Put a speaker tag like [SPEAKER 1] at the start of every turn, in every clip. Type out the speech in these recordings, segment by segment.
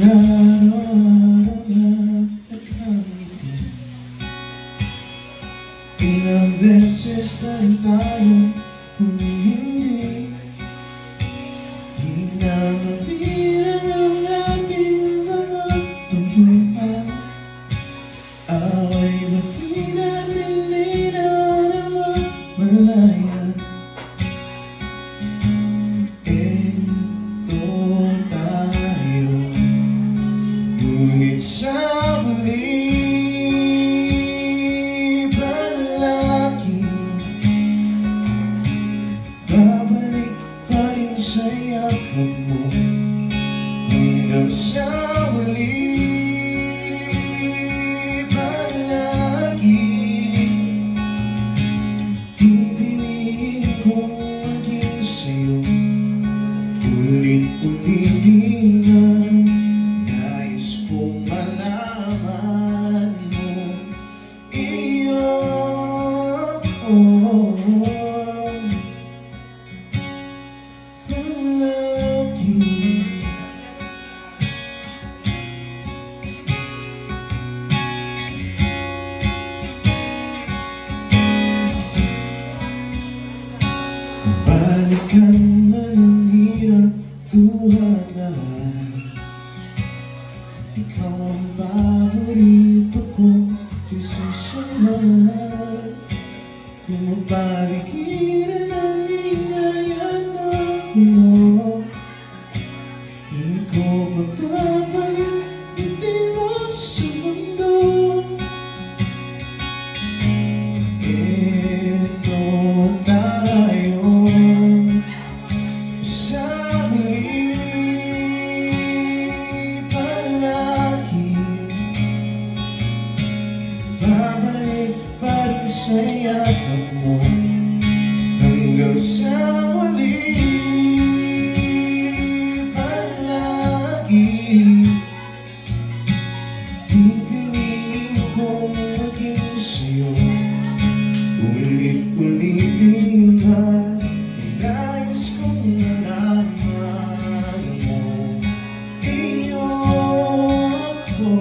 [SPEAKER 1] araw-araw na nagkamiti. Ilang beses na rin tayong humihindi. Di na mabilang ang ating mga tungkuhan. Away ba't di natin dinaraman-malayan? Ito tayo, ngunit sa muli babalik pa rin sa yakap mo hanggang sa huli. Palagi pipiliin kong maging sa'yo, ulit-ulitin ang nais kong malaman mo. Iyo balikan man ang hirap buhanan, ikaw ang paborito kong desisyonan. Kung mapaligiran ang lingayan mo, di ko magpapalit ngiti mo sa mundo. Ito tayo sa huli, palagi babalik pa rin sa yakap mo hanggang sa huli. Palagi pipiliin kong maging sa'yo, ulit-ulitin ang nais kong nalaman mo. Iyo ako.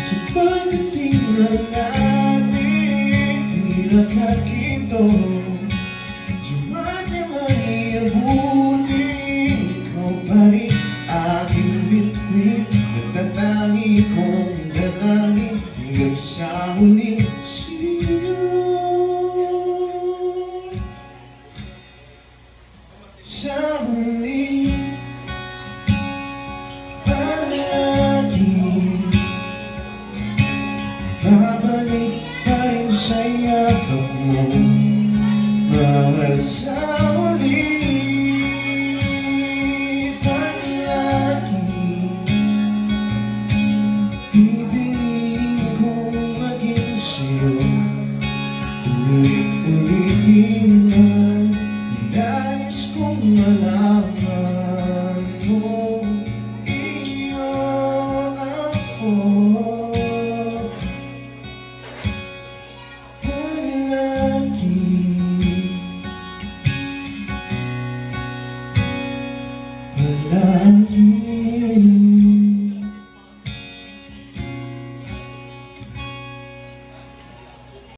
[SPEAKER 1] Sa pagdating ng ating pinagkakito, di man niya maiabuti, ikaw pa rin aking bituin. Nagtatangi kong dalangin hanggang sa huli sa'yo. Sa huli, palagi babalik pa rin sa yakap mo, mahal sa huli. Pipiliin kong maging sa'yo, ulit-ulitin ang nais kong malaman mo. Iyo ako. Palagi